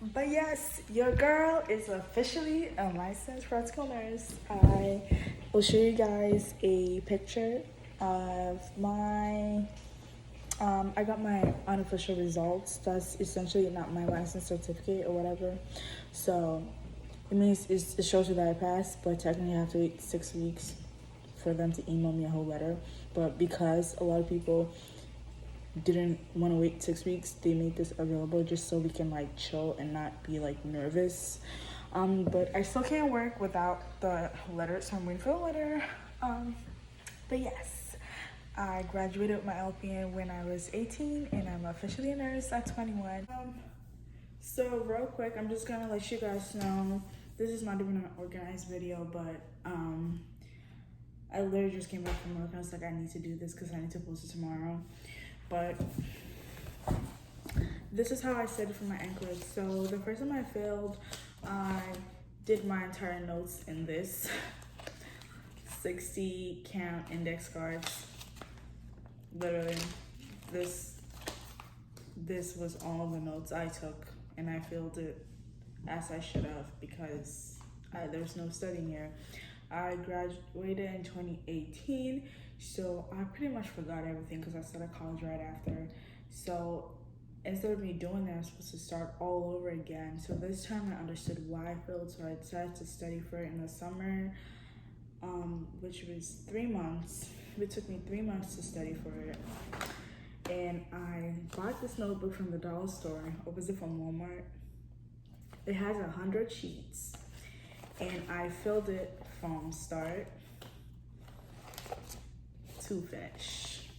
But yes, your girl is officially a licensed practical nurse. I will show you guys a picture of my I got my unofficial results. That's essentially not my license certificate or whatever. So it means it shows you that I passed, but technically I have to wait 6 weeks for them to email me a whole letter. But because a lot of people didn't want to wait 6 weeks, they made this available just so we can like chill and not be like nervous. But I still can't work without the letter, so I'm waiting for the letter. But yes, I graduated with my LPN when I was 18 and I'm officially a nurse at 21. So real quick, I'm just gonna let you guys know, this is not even an organized video, but I literally just came back from work and I was like, I need to do this because I need to post it tomorrow. But this is how I studied for my NCLEX. So the first time I failed, I did my entire notes in this 60 count index cards. Literally, this was all the notes I took, and I failed it as I should have because there's no studying here. I graduated in 2018, so I pretty much forgot everything because I started college right after. So instead of me doing that, I was supposed to start all over again. So this time I understood why I failed, so I decided to study for it in the summer, which was 3 months. It took me 3 months to study for it. And I bought this notebook from the dollar store, or was it from Walmart? It has 100 sheets, and I filled it from start to finish.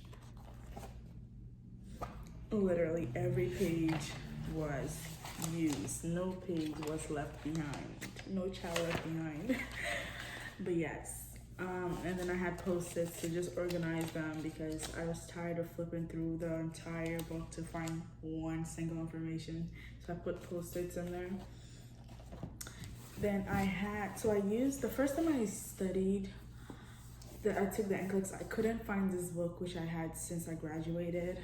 Literally every page was used. No page was left behind. No child left behind. But yes. And then I had post-its to just organize them because I was tired of flipping through the entire book to find one single information. So I put post-its in there. Then I used, the first time I studied, I took the NCLEX, I couldn't find this book, which I had since I graduated.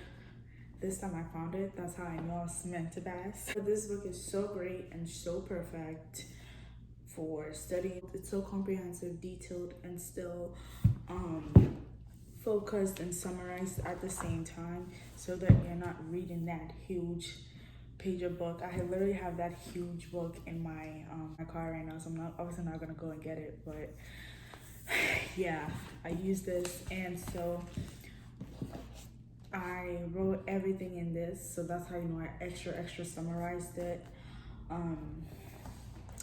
This time I found it. That's how I know I was meant to pass. But this book is so great and so perfect for studying. It's so comprehensive, detailed, and still focused and summarized at the same time, so that you're not reading that huge page of book. I literally have that huge book in my car right now, so I'm obviously not gonna go and get it, but yeah, I use this. And so I wrote everything in this, so that's how you know I extra summarized it.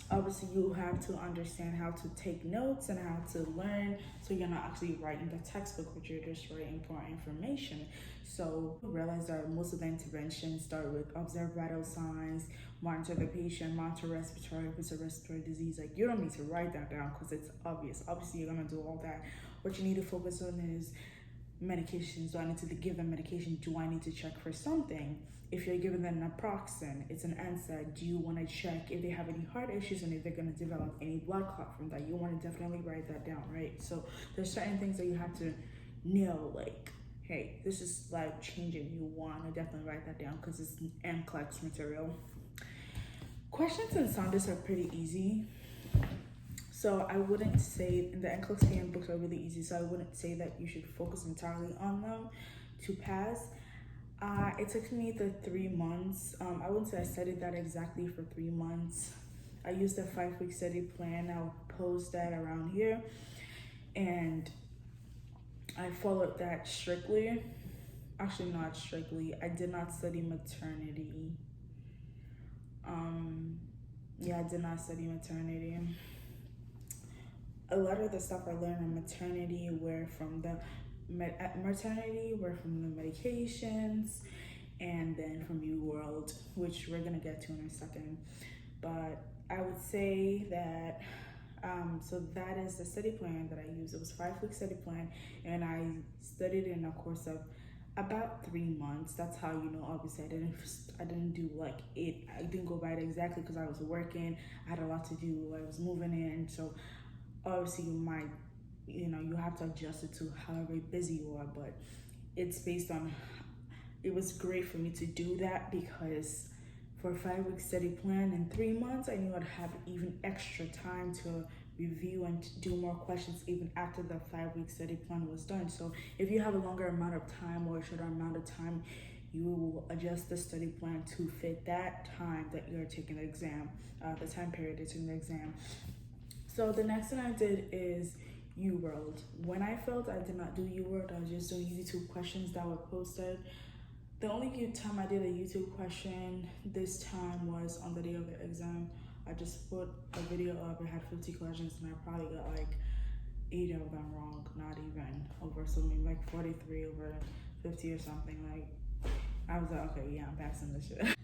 Obviously you have to understand how to take notes and how to learn, so you're not actually writing the textbook, but you're just writing for information. So realize that most of the interventions start with observe vital signs, monitor the patient, monitor respiratory, if it's a respiratory disease. Like, you don't need to write that down because it's obvious. Obviously you're gonna do all that. What you need to focus on is medications. Do I need to give them medication? Do I need to check for something? If you're giving them naproxen, it's an NSAID. Do you want to check if they have any heart issues and if they're going to develop any blood clot from that? You want to definitely write that down, right? So there's certain things that you have to know, like, hey, this is life changing. You want to definitely write that down because it's NCLEX material. Questions and sounders are pretty easy. So I wouldn't say, the NCLEX handbooks are really easy, so I wouldn't say that you should focus entirely on them to pass. It took me the 3 months. I wouldn't say I studied that exactly for 3 months. I used a 5-week study plan. I'll post that around here. And I followed that strictly. Actually, not strictly. I did not study maternity. Yeah, I did not study maternity. A lot of the stuff I learned on maternity were from the medications, and then from UWorld, which we're gonna get to in a second. But I would say that so that is the study plan that I used. It was a 5-week study plan, and I studied in a course of about 3 months. That's how you know. Obviously, I didn't do like it. I didn't go by it exactly because I was working. I had a lot to do. I was moving in, so obviously you have to adjust it to however busy you are. But it's based on. It was great for me to do that because for a 5-week study plan in 3 months, I knew I'd have even extra time to review and do more questions even after the 5-week study plan was done. So if you have a longer amount of time or a shorter amount of time, you will adjust the study plan to fit that time that you're taking the exam, the time period you're taking the exam. So the next thing I did is UWorld. When I felt I did not do UWorld, I was just doing YouTube questions that were posted. The only time I did a YouTube question this time was on the day of the exam. I just put a video up, it had 50 questions, and I probably got like 8 of them wrong, not even over, so maybe like 43 over 50 or something. Like, I was like, okay, yeah, I'm passing this shit.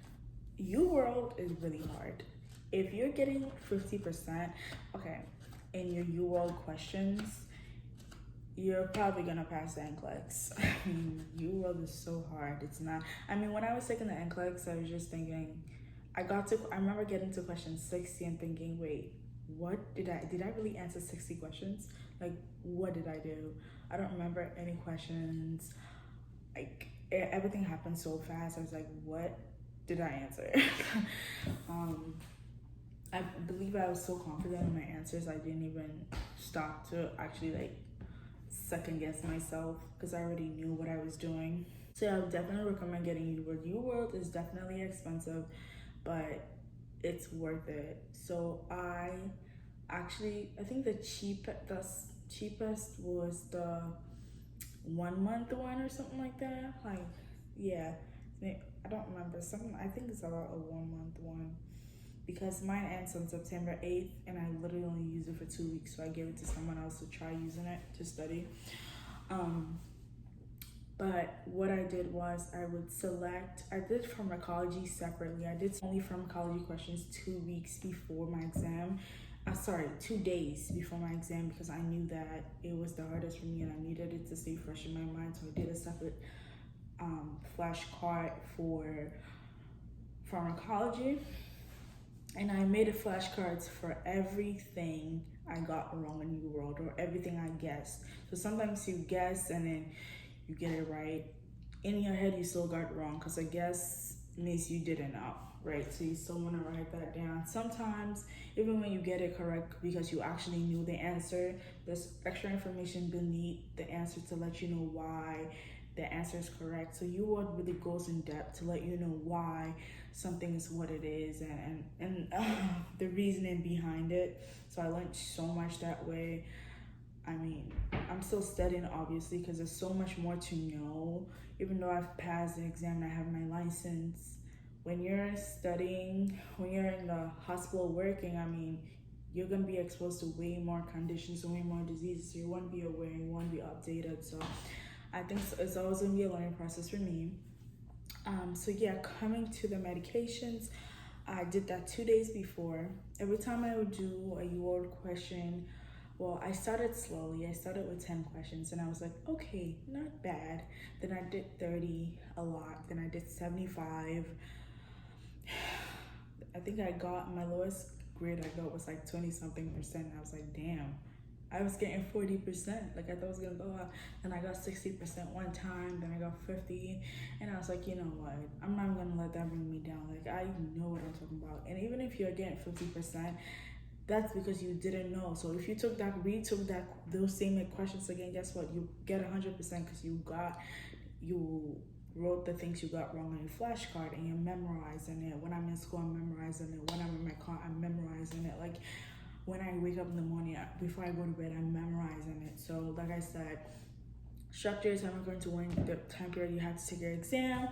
UWorld is really hard. If you're getting 50%, okay, in your UWorld questions, you're probably gonna pass the NCLEX. I mean, UWorld is so hard. It's not. I mean, when I was taking the NCLEX, I was just thinking. I remember getting to question 60 and thinking, wait, what did I really answer 60 questions? Like, what did I do? I don't remember any questions. Like, everything happened so fast. I was like, what did I answer? I believe I was so confident in my answers, I didn't even stop to actually like second guess myself because I already knew what I was doing. So yeah, I would definitely recommend getting UWorld. UWorld is definitely expensive, but it's worth it. So I think the cheapest was the 1 month one or something like that. Like, yeah, I don't remember. I think it's about a 1 month one, because mine ends on September 8th and I literally only use it for 2 weeks, so I gave it to someone else to try using it to study. But what I did was I did pharmacology separately. I did only pharmacology questions 2 weeks before my exam. 2 days before my exam, because I knew that it was the hardest for me and I needed it to stay fresh in my mind. So I did a separate flashcard for pharmacology. And I made a flashcards for everything I got wrong in UWorld, or everything I guessed. So sometimes you guess and then you get it right. In your head, you still got it wrong, because a guess means you didn't know, right? So you still want to write that down. Sometimes, even when you get it correct because you actually knew the answer, there's extra information beneath the answer to let you know why the answer is correct. So UWorld really goes in depth to let you know why something is what it is, and the reasoning behind it. So I learned so much that way. I mean, I'm still studying, obviously, because there's so much more to know. Even though I've passed the exam and I have my license, when you're studying, when you're in the hospital working, I mean, you're going to be exposed to way more conditions, way more diseases. So you want to be aware, you want to be updated. So I think it's always going to be a learning process for me. So yeah, coming to the medications, I did that 2 days before. Every time I would do a UWorld question, well, I started slowly. I started with 10 questions and I was like, okay, not bad. Then I did 30, a lot. Then I did 75. I think my lowest grade I got was like 20 something percent. I was like, damn, I was getting 40%. Like, I thought it was gonna go up. Then I got 60% one time, then I got 50. And I was like, you know what? I'm not gonna let that bring me down. Like, I know what I'm talking about. And even if you're getting 50%, that's because you didn't know. So if you took those same questions again, guess what? You get 100% because you wrote the things you got wrong on your flashcard and you're memorizing it. When I'm in school, I'm memorizing it. When I'm in my car, I'm memorizing it. Like, when I wake up in the morning, before I go to bed, I'm memorizing it. So like I said, structures, I'm going to win the time period you have to take your exam.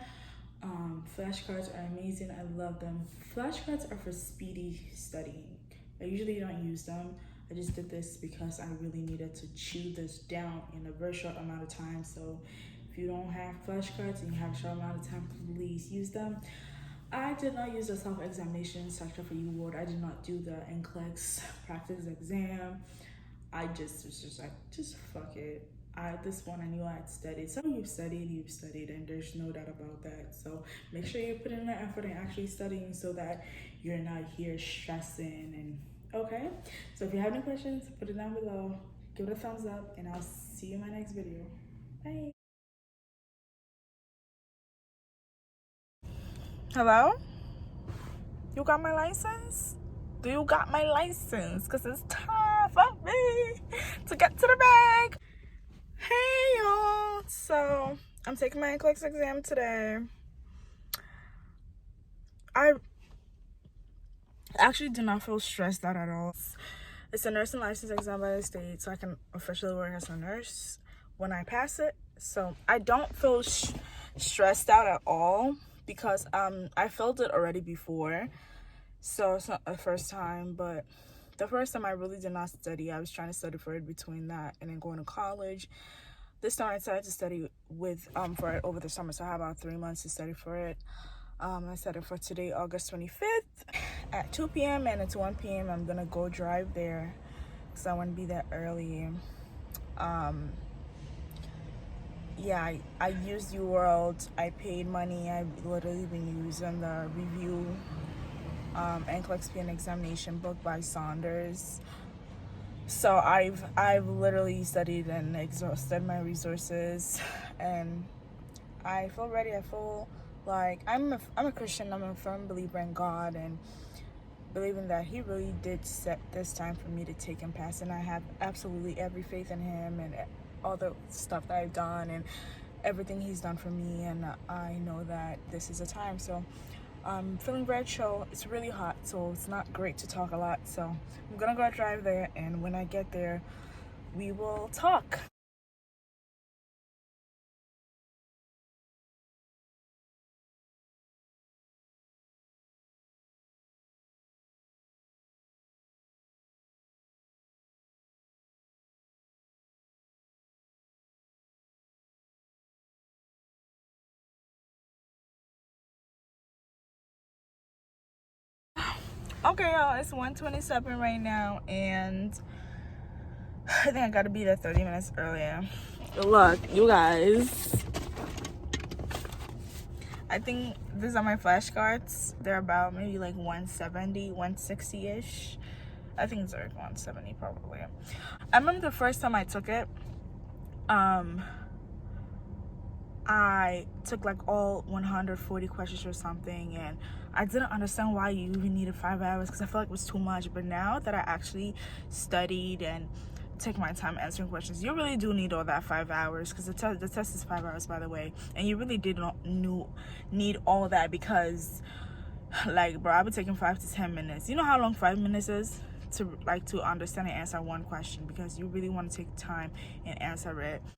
Flashcards are amazing. I love them. Flashcards are for speedy studying. I usually don't use them. I just did this because I really needed to chew this down in a very short amount of time. So if you don't have flashcards and you have a short amount of time, please use them. I did not use the self-examination section for UWorld. I did not do the NCLEX practice exam. I just was just like, just fuck it. This one I knew I had studied. So you've studied, and there's no doubt about that. So make sure you put in the effort and actually studying so that you're not here stressing. And okay, so if you have any questions, put it down below. Give it a thumbs up, and I'll see you in my next video. Bye. Hello? You got my license? Do you got my license? Because it's time for me to get to the bag. Hey, y'all. So, I'm taking my NCLEX exam today. I actually do not feel stressed out at all. It's a nursing license exam by the state, so I can officially work as a nurse when I pass it. So I don't feel stressed out at all because I felt it already before. So it's not the first time, but the first time I really did not study. I was trying to study for it between that and then going to college. This time I decided to study for it over the summer, so I have about 3 months to study for it. I set it for today, August 25th at 2 p.m. and it's 1 p.m. I'm gonna go drive there because I want to be there early. Yeah, I used UWorld. I paid money. I've literally been using the review NCLEX PN examination book by Saunders. So I've literally studied and exhausted my resources, and I feel ready. I feel like I'm a Christian. I'm a firm believer in God and believing that He really did set this time for me to take and pass, and I have absolutely every faith in Him and all the stuff that I've done and everything He's done for me, and I know that this is a time. So I'm feeling very chill. It's really hot, so it's not great to talk a lot. So I'm gonna go drive there, and when I get there, we will talk. Okay, y'all, it's 1:27 right now, and I think I gotta be there 30 minutes earlier. Look, you guys, I think these are my flashcards. They're about maybe like 170, 160-ish. I think it's like 170 probably. I remember the first time I took it, I took like all 140 questions or something, and I didn't understand why you even needed 5 hours because I felt like it was too much. But now that I actually studied and take my time answering questions, you really do need all that 5 hours, because the test is 5 hours, by the way, and you really did not need all of that, because like, bro, I've been taking 5 to 10 minutes. You know how long 5 minutes is to understand and answer one question, because you really want to take time and answer it.